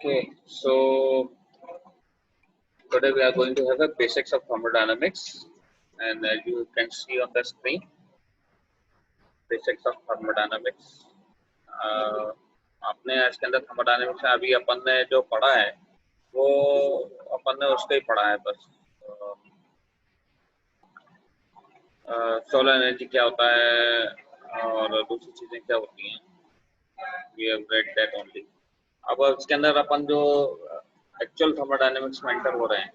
Okay, so today we are going to have a basics of thermodynamics, and as you can see on the screen, basics of thermodynamics. आपने आज के अंदर thermodynamics में अभी अपन ने जो पढ़ा है वो अपन ने उसका ही पढ़ा है बस। सोलर एनर्जी क्या होता है और दूसरी चीजें क्या होती हैं, we have read that only. अब इसके अंदर अपन जो एक्चुअल थर्मोडायनेमिक्स में एंटर हो रहे हैं,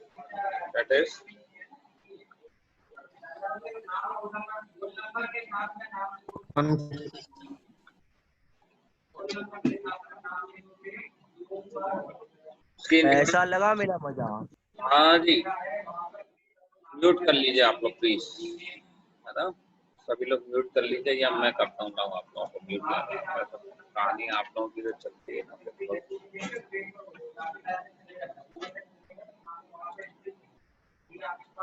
दैट इज ऐसा लगा मेरा मजा। हाँ जी, म्यूट कर लीजिए आप लोग प्लीज, है ना, सभी लोग म्यूट कर लीजिए या मैं करता हूँ आप लोगों को म्यूट कर। कहानी आप लोगों की तो चलती है ना।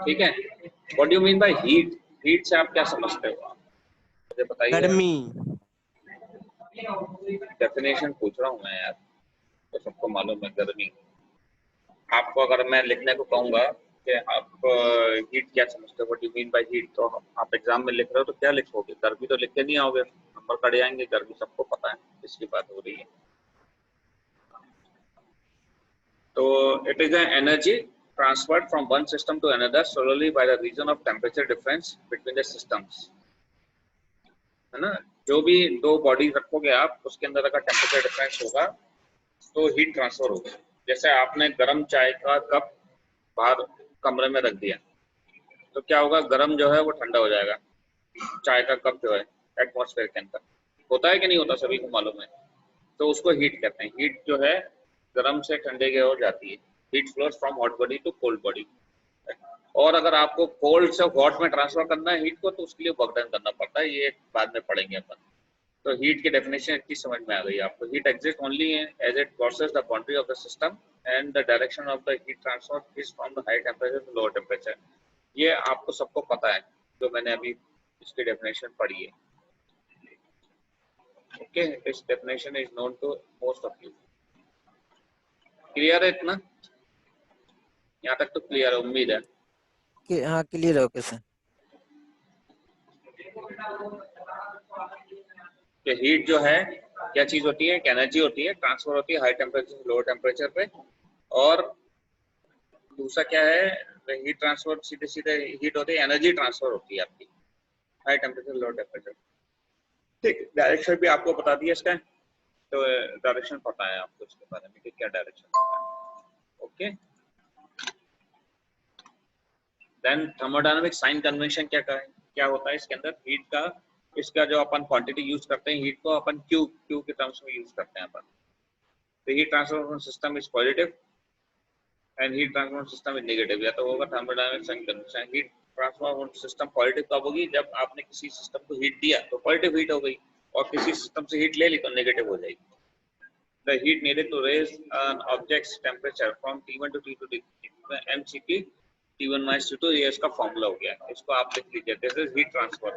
ठीक है, what do you mean by heat? Heat से आप क्या समझते हो, मुझे बताइए। गर्मी। डेफिनेशन पूछ रहा हूँ मैं यार, तो सबको मालूम है गर्मी। आपको अगर मैं लिखने को कहूँगा कि आप हीट क्या समझते हो, what do mean by heat, तो आप एग्जाम में लिख रहे हो तो क्या लिखोगे? गर्मी तो लिख के नहीं आओगे, नंबर कट जाएंगे। गर्मी सबको पता है, इसकी बात हो रही है। तो it is an energy transferred from one system to another solely by the reason of temperature difference between the systems, है ना। जो भी दो बॉडी रखोगे आप, उसके अंदर अगर टेम्परेचर डिफरेंस होगा तो हीट ट्रांसफर होगा। जैसे आपने गर्म चाय का कप बाहर कमरे में रख दिया तो क्या होगा, गर्म जो है वो ठंडा हो जाएगा। चाय का कप जो है एटमॉस्फेयर के अंदर होता है कि नहीं होता, सभी को मालूम है। तो उसको हीट कहते हैं। हीट जो है गर्म से ठंडे की ओर जाती है। Heat flows from hot body to cold body. और अगर आपको कोल्ड से हॉट में ट्रांसफर करना है हीट को, तो उसके लिए वर्क डन करना पड़ता है। ये बाद में पढ़ेंगे अपन। तो हीट की डेफिनेशन इतनी समझ में आ गई आपको। Heat exist only as it crosses the boundary of the system and the direction of the heat transfer is from the high temperature to lower temperature. ये आपको सबको पता है, जो मैंने अभी इसकी डेफिनेशन पढ़ी है। Okay, this definition is known to most of you. Clear है इतना? यहाँ तक तो क्लियर है, उम्मीद है कि हाँ क्लियर है। Okay sir. कि हीट जो है क्या चीज होती है, एक एनर्जी होती है, ट्रांसफर होती है हाई टेम्परेचर से लोअर टेम्परेचर पे। और दूसरा क्या है, हीट ट्रांसफर सीधे सीधे हीट होती है, एनर्जी ट्रांसफर होती है आपकी हाई टेम्परेचर लोअर टेम्परेचर। ठीक, डायरेक्शन भी आपको बता दिया इसका, तो डायरेक्शन पता है आपको इसके बारे में कि क्या डायरेक्शन है। Okay, then thermodynamic sign convention क्या होता है इसके अंदर। हीट का, इसका जो अपन क्वांटिटी यूज करते हैं हीट को, अपन क्यू के टर्म्स में यूज करते हैं अपन। तो heat transfer system is positive and heat transfer system is negative. या तो होगा thermodynamic sign convention. Heat transfer system positive कब होगी, जब आपने किसी सिस्टम को हीट दिया तो पॉजिटिव हीट हो गई, और किसी सिस्टम से हीट ले ली तो नेगेटिव हो जाएगी। The heat needed to raise an object's temperature from T1 to T2 mCp T1 minus T2, ये इसका फॉर्मूला हो गया। इसको आप लिख लीजिए, this is heat transfer.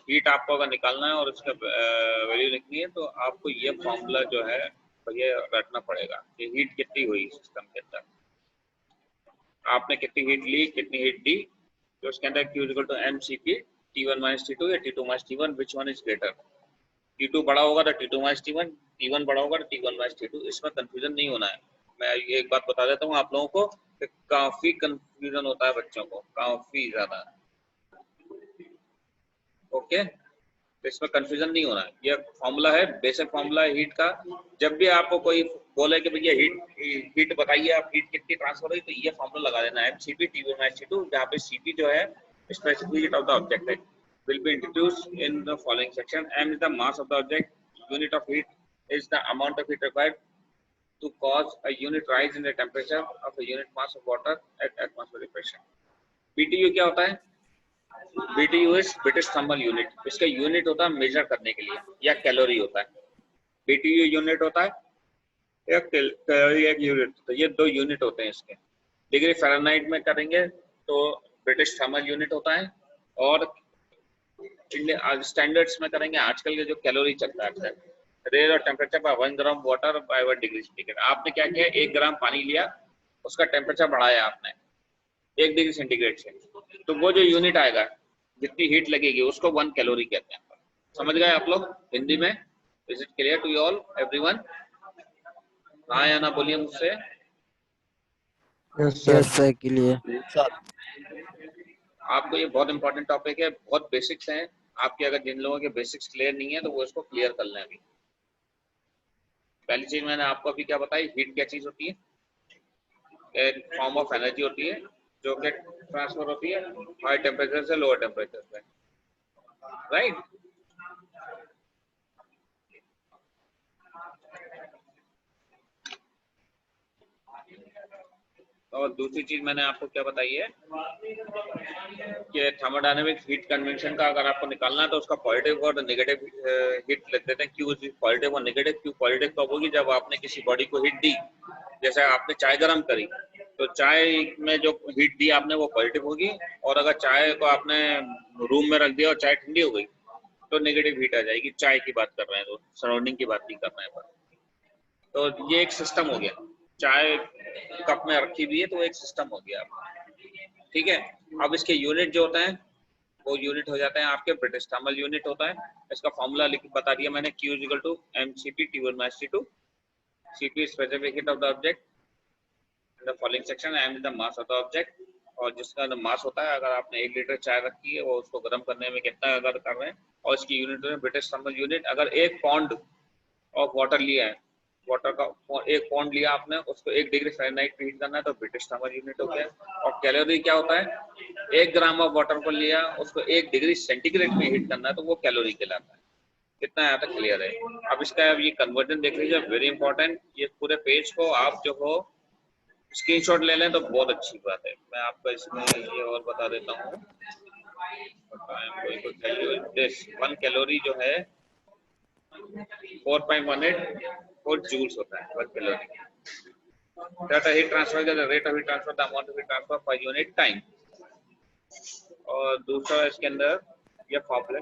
Heat आपको अगर निकालना है और इसका वैल्यू लिखनी है तो आपको ये फॉर्मूला जो है ये रटना पड़ेगा कि हीट कितनी हुई सिस्टम के अंदर, आपने कितनी हीट ली, कितनी हीट दी। तो उसके अंदर Q equal to mCp T1 minus T2 या T2 minus T1, which one is greater. T2 बड़ा होगा तो T2 minus T1, T1 बड़ा होगा तो T1 minus T2। इसमें कंफ्यूजन नहीं होना है। मैं ये एक बात बता देता हूँ आप लोगों को कि काफी कंफ्यूजन होता है बच्चों को, काफी ज्यादा। ओके, तो इसमें कंफ्यूजन नहीं होना है। ये फॉर्मूला है, बेसिक फॉर्मूला है हीट का। जब भी आपको कोई बोले कि भैया हीट बताइए, आप हीट कितनी ट्रांसफर हुई, तो ये फॉर्मूला लगा देना है, mCp T1 minus T2, जहाँ पे Cp जो है specific heat of the object है, will be introduced in the following section. M is the mass of the object. Unit of heat is the amount of heat required to cause a unit rise in the temperature of a unit mass of water at atmospheric pressure. BTU क्या होता है? BTU is British thermal unit. इसका unit होता है major करने के लिए, या कैलोरी होता है। BTU यूनिट होता है, या कैलोरी एक यूनिट। तो ये दो यूनिट होते हैं इसके। डिग्री फ़ारेनहाइट में करेंगे तो ब्रिटिश थर्मल यूनिट होता है, और स्टैंडर्ड्स में करेंगे आजकल के जो कैलोरी चलता है अक्सर, रेट और टेम्परेचर पर 1 gram water bye 1 degree centigrade. आपने क्या किया, 1 ग्राम पानी लिया, उसका टेम्परेचर बढ़ाया आपने 1 डिग्री सेंटीग्रेड से, तो वो जो यूनिट आएगा, जितनी हीट लगेगी, उसको 1 कैलोरी कहते हैं। समझ गए आप लोग हिंदी में? Is it clear to you all everyone? हाँ या ना बोलिए मुझसे। Yes sir, clear. आपको ये बहुत इंपॉर्टेंट टॉपिक है, बहुत बेसिक्स हैं आपके। अगर जिन लोगों के बेसिक्स क्लियर नहीं है तो वो इसको क्लियर कर लें अभी। पहली चीज मैंने आपको अभी क्या बताई, हीट क्या चीज होती है? एक फॉर्म ऑफ एनर्जी होती है जो कि ट्रांसफर होती है हाई टेम्परेचर से लोअर टेम्परेचर पे, राइट? और दूसरी चीज मैंने आपको क्या बताई है कि थर्मोडायनेमिक्स हीट कन्वेंशन का अगर आपको निकालना है तो उसका पॉजिटिव और नेगेटिव हीट लिख देते हैं। क्यों पॉजिटिव और नेगेटिव? क्यों पॉजिटिव कब होगी? जब आपने किसी बॉडी को हीट दी, जैसे आपने चाय गर्म करी, तो चाय में जो हीट दी आपने वो पॉजिटिव होगी, और अगर चाय को आपने रूम में रख दिया और चाय ठंडी हो गई तो नेगेटिव हीट आ जाएगी। चाय की बात कर रहे हैं, तो सराउंडिंग की बात नहीं कर रहे हैं। तो ये एक सिस्टम हो गया, चाय कप में रखी हुई है तो एक सिस्टम हो गया, ठीक है। अब इसके यूनिट जो होते हैं वो यूनिट हो जाते हैं आपके ब्रिटिश थर्मल यूनिट होता है। इसका फॉर्मूला बता दिया मैंने, Q is equal to mCp T1 minus T2। Cp is specific heat of the object in the following section, m is the mass of the object। और जिसका मास होता है, अगर आपने 1 लीटर चाय रखी है वो उसको गर्म करने में कितना अगर कर रहे हैं, और इसकी यूनिट है ब्रिटिश थर्मल यूनिट। अगर 1 पॉन्ड ऑफ वाटर लिया है, वाटर का 1 पॉन्ड लिया आपने, उसको 1 डिग्री फ़ारेनहाइट पे हीट करना है तो ब्रिटिश थर्मल यूनिट हो गया। और कैलोरी क्या होता है, 1 ग्राम ऑफ वाटर को लिया, उसको 1 डिग्री सेंटीग्रेड में हीट करना है तो वो कैलोरी कहलाता है। कितना यहाँ तक क्लियर है? अब इसका अब ये कन्वर्जन देख लीजिए, वेरी इंपॉर्टेंट। ये पूरे पेज को आप जो हो स्क्रीनशॉट ले लें तो बहुत अच्छी बात है। मैं आपको इसमें ये और बता देता हूँ। 1 कैलोरी जो है 4.18 जूल्स होता है 1 calorie. That heat transfer is the rate of heat transfer, the amount of heat transfer per unit time। और दूसरा इसके अंदर ये फॉर्मूला,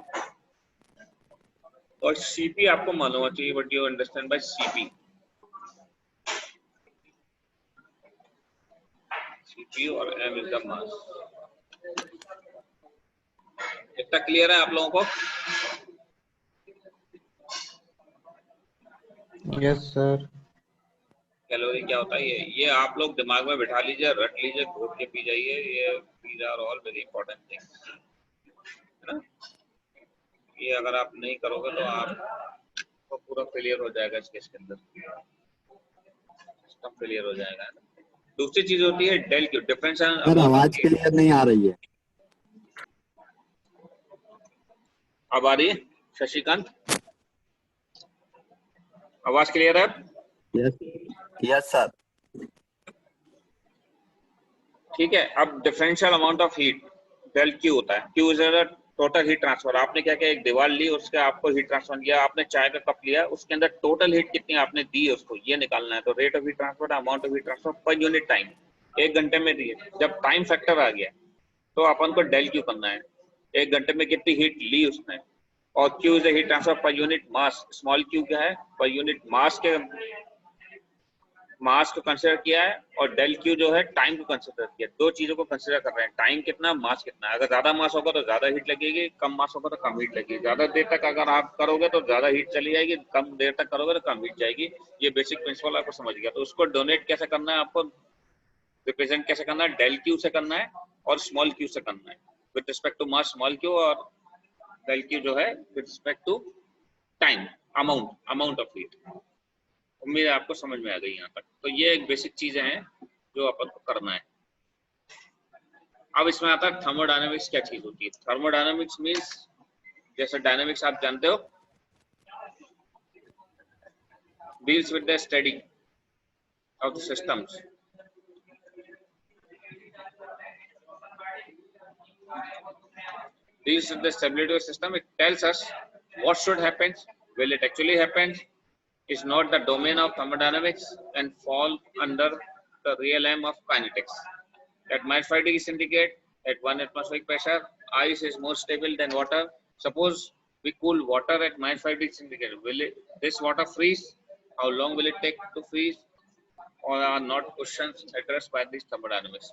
और Cp आपको मालूम होना चाहिए। What do you understand by Cp? Cp और m is the mass। इतना क्लियर है आप लोगों को? Yes sir. कैलोरी क्या होता है ये आप लोग दिमाग में बिठा लीजिए, रट लीजिए, घोट के पी जाइए। ये these are all very important things, है ना? ये अगर आप नहीं करोगे तो आप तो पूरा फेलियर हो जाएगा इसके अंदर, सिस्टम फेलियर हो जाएगा। दूसरी चीज होती है डेल क्यू, डिफरेंस। सर आवाज क्लियर नहीं आ रही है। अब आ रही है शशिकांत? आवाज क्लियर है? Yes sir. ठीक है। अब differential amount of heat del Q होता है। Q is the total heat transfer. आपने क्या किया, एक दीवार ली, उसके आपको हीट ट्रांसफर किया। आपने चाय का कप लिया, उसके अंदर टोटल हीट कितनी आपने दी है उसको ये निकालना है। तो rate of heat transfer, amount of heat transfer per unit time, 1 घंटे में दी है। जब टाइम फैक्टर आ गया तो अपन को डेल क्यू करना है, 1 घंटे में कितनी हीट ली उसने। और Q is heat transfer per unit mass. Small Q क्या है, पर यूनिट मास के मास को कंसीडर किया है, और डेल क्यू जो है टाइम को कंसीडर किया। दो चीजों को कंसीडर कर रहे हैं, टाइम कितना, मास कितना। अगर ज्यादा मास होगा तो ज्यादा हीट लगेगी, कम मास होगा तो कम हीट लगेगी। ज्यादा देर तक अगर आप करोगे तो ज्यादा हीट चली जाएगी, कम देर तक करोगे तो कम हीट जाएगी। ये बेसिक प्रिंसिपल आपको समझ गया। तो उसको डोनेट कैसे करना है, आपको रिप्रेजेंट कैसे करना है, डेल क्यू से करना है और स्मॉल क्यू से करना है। With respect to mass small Q, और डेल क्यू जो है with respect to time, amount of heat. उम्मीद है आपको समझ में आ गई यहाँ तक। तो ये एक बेसिक चीजें हैं जो अपन को करना है। अब इसमें आता है थर्मोडायनामिक्स क्या चीज होती है। थर्मोडायनामिक्स मींस, जैसे डायनामिक्स आप जानते हो, deals with the study of the systems. Deals with the stability of the system. It tells us what should happen, will it actually happen, is not the domain of thermodynamics and fall under the realm of kinetics. At -5 degree centigrade, at 1 atmospheric pressure, ice is more stable than water. Suppose we cool water at -5 degrees centigrade. Will this water freeze? How long will it take to freeze? Or are not questions addressed by this thermodynamics.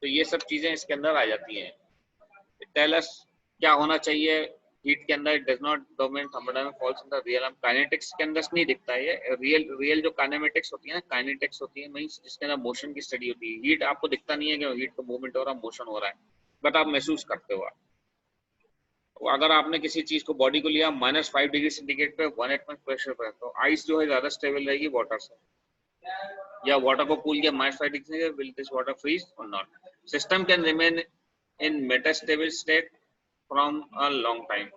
तो ये सब चीजें इसके अंदर आ जाती हैं. Tell us क्या होना चाहिए हीट के अंदर. It does not domain thermodynamics falls in the realm. Kinetics के अंदर नहीं दिखता है ये. रियल जो काइनेमेटिक्स होती है ना, काइनेटिक्स होती है मींस जिसके अंदर मोशन की स्टडी होती है. हीट आपको दिखता नहीं है कि हीट का मूवमेंट हो रहा है, मोशन हो रहा है, बट आप महसूस करते हो. अगर आपने किसी चीज को बॉडी को लिया -5 डिग्री सेंटीग्रेड पे 1 एटमॉस्फेयर प्रेशर पे, तो आइस जो है ज्यादा स्टेबल रहेगी वाटर से. या वाटर को कूल किया -5 degree centigrade, will this water freeze और not. System can remain in metastable state from a long time.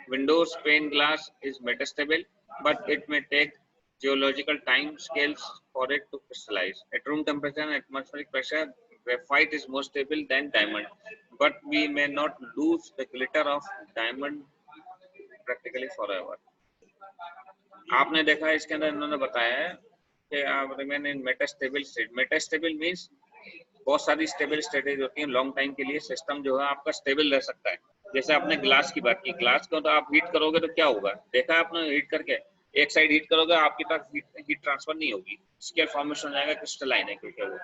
Windows pane glass is metastable but it may take geological time scales for it to crystallize. At room temperature and atmospheric pressure, graphite is more stable than diamond, but we may not lose the glitter of diamond practically forever. आपने देखा है इसके अंदर इन्होंने बताया है कि आप remain in metastable state. Metastable means बहुत सारी स्टेबल स्टेटेज होती हैं. लॉन्ग टाइम के लिए सिस्टम जो है आपका स्टेबल रह सकता है. जैसे आपने ग्लास की बात की, ग्लास को तो आप हीट करोगे तो क्या होगा, देखा है आपने हीट करके. एक साइड हीट करोगे आपकी तरफ हीट ट्रांसफर नहीं होगी, स्केल फॉर्मेशन हो जाएगा, क्रिस्टलाइन है क्योंकि वो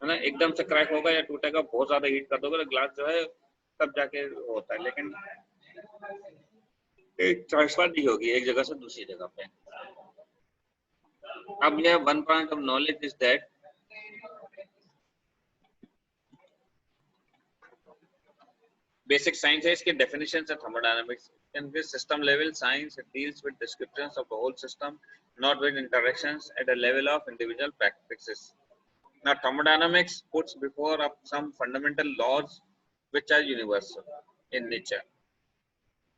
है ना, एकदम से क्रैक होगा या टूटेगा. बहुत ज्यादा हीट कर दोगे तो ग्लास जो है तब जाके होता है, लेकिन एक ट्रांसफर नहीं होगी एक जगह से दूसरी जगह पे. अब ये one point of knowledge is that basic science है, इसके डेफिनेशन है thermodynamics. In this system level science, it deals with descriptions of the whole system, not with interactions at a level of individual practices. Now thermodynamics puts before up some fundamental laws which are universal in nature.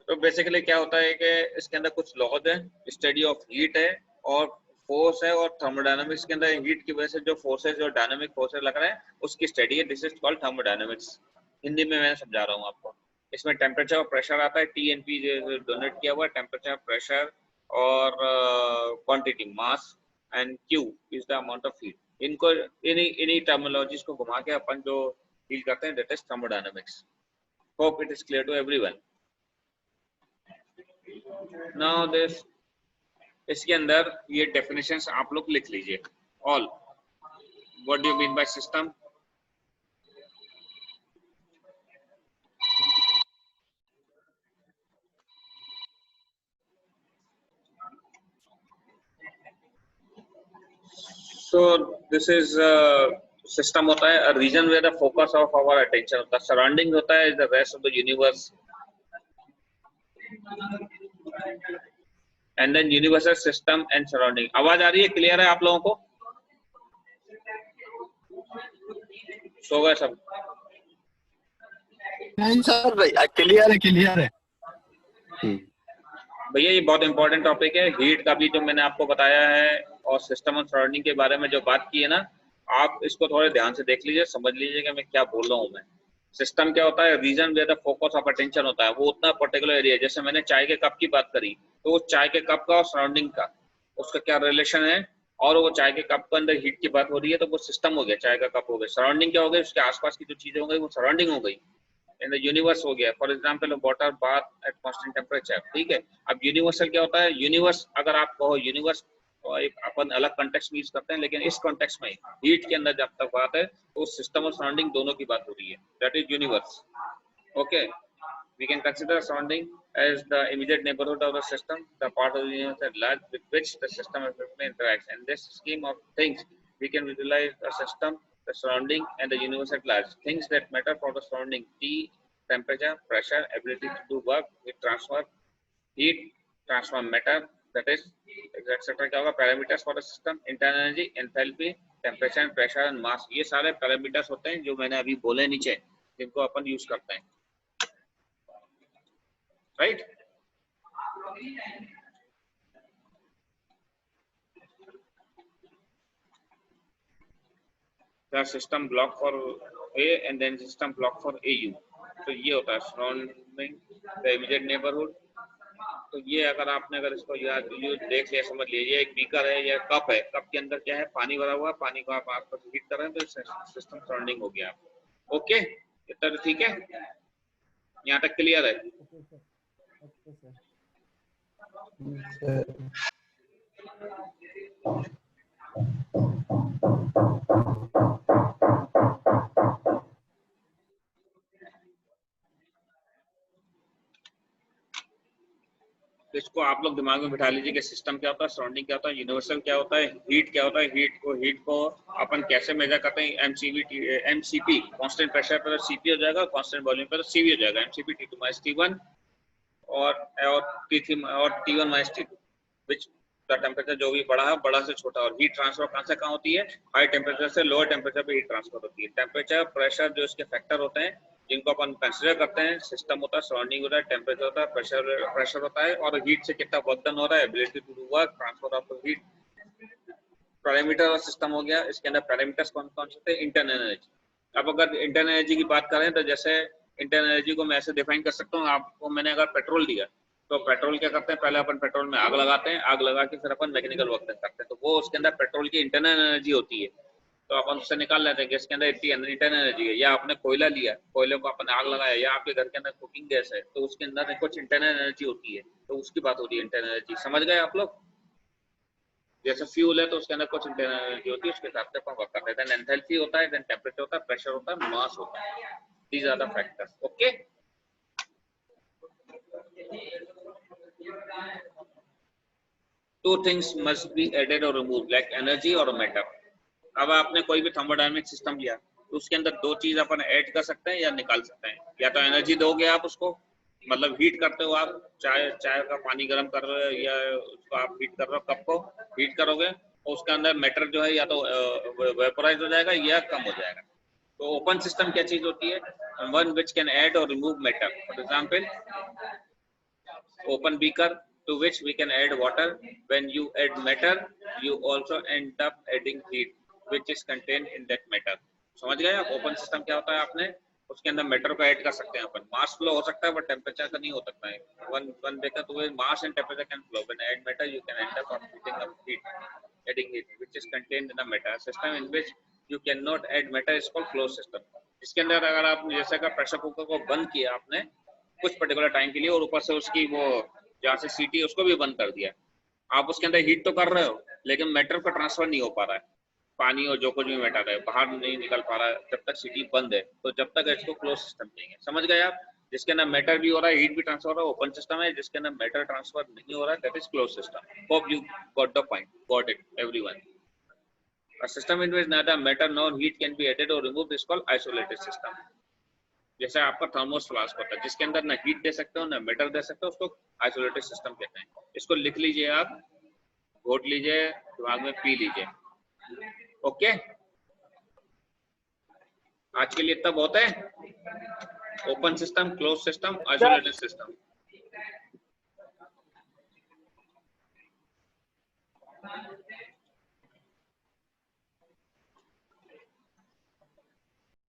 तो basically क्या होता है कि इसके अंदर कुछ laws है, study of heat है और फोर्स है, और थर्मोडायनामिक्स के अंदर हीट की वजह से जो फोर्सेज और डायनामिक फोर्सेज लग रहे हैं उसकी स्टडी है. This is called thermodynamics. Hindi में मैं समझा रहा हूँ आपको. इसमें टेम्परेचर और प्रेशर आता है. टी एन पी डोनेट किया हुआ है, टेम्परेचर, प्रेशर और quantity, mass and Q is the amount of heat. इनको इन्हीं टर्मिनोलॉजीज को घुमा के अपन जो डील करते हैं that is thermodynamics. Hope it is clear to everyone. Now this, इसके अंदर ये डेफिनेशंस आप लोग लिख लीजिए. All, what do you mean by system? So this is system होता है, a region where the focus of our attention होता है. Surrounding होता है is the rest of the universe, and then universal system and surrounding. आवाज आ रही है, clear है आप लोगों को? सो गए सब? नहीं सर भैया, क्लियर है, क्लियर है. भैया ये बहुत इंपॉर्टेंट टॉपिक है. हीट का भी जो मैंने आपको बताया है और सिस्टम और सराउंडिंग के बारे में जो बात की है ना, आप इसको थोड़े ध्यान से देख लीजिए, समझ लीजिए कि मैं क्या बोल रहा हूँ. मैं सिस्टम क्या होता है, region where the focus of attention होता है. वो उतना पर्टिकुलर एरिया, जैसे मैंने चाय के कप की बात करी, तो उस चाय के कप का और सराउंडिंग का उसका क्या रिलेशन है, और वो चाय के कप के अंदर हीट की बात हो रही है तो वो सिस्टम हो गया, चाय का कप हो गया. सराउंडिंग क्या हो गई, उसके आसपास की जो चीजें हो गई वो सराउंडिंग हो गई. इन द यूनिवर्स हो गया, for example water bath at constant temperature. ठीक है. अब यूनिवर्सल क्या होता है, यूनिवर्स अगर आप कहो यूनिवर्स एक अपन अलग कॉन्टेक्स्ट में यूज करते हैं, लेकिन इस कॉन्टेक्स्ट में हीट के अंदर जब तक बात है तो सिस्टम और सराउंडिंग दोनों की बात हो रही है. That is universe. Okay, we can consider surrounding as the immediate neighborhood of the system, the part of the universe at large with which the system interacts. In this scheme of things, we can visualize the system, the surrounding, and the universe at large. Things that matter for the surrounding: T, temperature, pressure, ability to do work, heat transfer, heat transfer matter, that is, etc. क्या होगा? Parameters for the system: internal energy, enthalpy, temperature, pressure, and mass. ये सारे parameters होते हैं जो मैंने अभी बोले नीचे, जिनको अपन यूज करते हैं. Right? The system block for A and then system block for AU. तो ये होता है surrounding, the immediate neighborhood. तो ये अगर इसको याद देख लिया, समझ लीजिए, एक बीकर है या कप है, कप के अंदर क्या है, पानी भरा हुआ है, पानी को आप हीट कर रहे हैं तो सिस्टम सराउंडिंग हो गया. ओके, इतना ठीक है, यहाँ तक क्लियर है? Okay sir. तो इसको आप लोग दिमाग में बिठा लीजिए कि सिस्टम क्या होता है, सराउंडिंग क्या होता है, यूनिवर्सल क्या होता है, हीट क्या होता है, हीट को अपन कैसे मेजर करते हैं, एमसीपी कांस्टेंट प्रेशर पर सीपी हो जाएगा, कांस्टेंट वॉल्यूम पर सीवी हो जाएगा, एमसीपी T2 माइनस T1 और T3 और T1 minus T2 which the temperature जो भी बड़ा है बड़ा से छोटा। और हीट ट्रांसफर कहाँ से कहाँ होती है, हाई टेम्परेचर से लोअर टेम्परेचर पे हीट ट्रांसफर होती है। टेम्परेचर प्रेशर जो इसके फैक्टर होते हैं जिनको अपन कंसिडर करते हैं, सिस्टम होता है, सराउंडिंग होता है, टेम्परेचर होता है, प्रेशर होता है और हीट से कितना वर्क डन हो रहा है, ability to do work, transfer of heat. Parameter और सिस्टम हो गया। इसके अंदर पैरामीटर्स कौन कौन से थे, इंटरनल एनर्जी। अब अगर इंटरनल एनर्जी की बात करें तो जैसे इंटरनल एनर्जी को मैं ऐसे डिफाइन कर सकता हूँ, आपको मैंने अगर पेट्रोल दिया तो पेट्रोल क्या करते हैं, पहले अपन पेट्रोल में आग लगाते हैं, आग लगा के फिर अपन मैकेनिकल वर्क करते हैं, तो वो उसके अंदर पेट्रोल की इंटरनल एनर्जी होती है, तो अपन उससे निकाल लेते हैं कि इसके अंदर इतनी इंटरनल एनर्जी है। या आपने कोयला लिया, कोयले को अपन आग लगाया, या आपके घर के अंदर कुकिंग गैस है तो उसके अंदर कुछ इंटरनल एनर्जी होती है, तो उसकी बात होती है इंटरनल एनर्जी। समझ गए आप लोग? जैसे फ्यूल है तो उसके अंदर कुछ इंटरनल एनर्जी होती है, उसके हिसाब से अपन वर्क करते हैं। देन एंथैल्पी होता है, देन टेम्परेचर होता है, प्रेशर होता है, मास होता है। These are the factors. Okay, two things must be added or removed like energy or matter। अब आपने कोई भी थर्मोडायनेमिक सिस्टम लिया तो उसके अंदर दो चीज अपन ऐड कर सकते हैं या निकाल सकते हैं। या तो एनर्जी दोगे आप उसको, मतलब हीट करते हो आप, चाय का पानी गर्म कर रहे हो या उसको आप हीट कर रहे हो, कप को हीट करोगे और उसके अंदर मैटर जो है या तो वेपोराइज हो जाएगा या कम हो जाएगा। तो ओपन सिस्टम क्या चीज होती है, वन विच कैन ऐड और remove matter. For example open beaker to which we can add water. When you add matter you also end up adding heat which is contained in that matter। समझ गए आप? Open system क्या होता है, आपने उसके अंदर मैटर को ऐड कर सकते हैं अपन। मास फ्लो हो सकता है बट टेम्परेचर का नहीं हो सकता है। वन बेकर तो mass and temperature can flow, when add matter you can end up heating up heat, adding heat which is contained in a matter system in which you cannot add matter is called closed system। इसके अंदर अगर आप जैसे का pressure cooker को बंद किया आपने कुछ पर्टिकुलर टाइम के लिए और ऊपर से उसकी वो जहाँ से सीटी उसको भी बंद कर दिया, आप उसके अंदर हीट तो कर रहे हो लेकिन मैटर का ट्रांसफर नहीं हो पा रहा है, पानी और जो कुछ भी मैटर है बाहर नहीं निकल पा रहा है जब तक सीटी बंद है, तो जब तक इसको क्लोज सिस्टम कहेंगे। समझ गए आप? जिसके अंदर मैटर भी हो रहा है, हीट भी ट्रांसफर हो रहा है, ओपन सिस्टम है। जिसके अंदर मैटर ट्रांसफर नहीं हो रहा है, that is close system. Hope you got the point, got it everyone. A system in which neither matter nor heat can be added or removed is called isolated system। जैसे आपका thermos flask होता है जिसके अंदर ना heat दे सकते हो ना मैटर दे सकते हो, उसको आइसोलेटेड सिस्टम कहते हैं। इसको लिख लीजिए आप, घोट लीजिए, दिमाग में पी लीजिए। ओके, आज के लिए इतना बहुत है। Open system, close system, isolated system.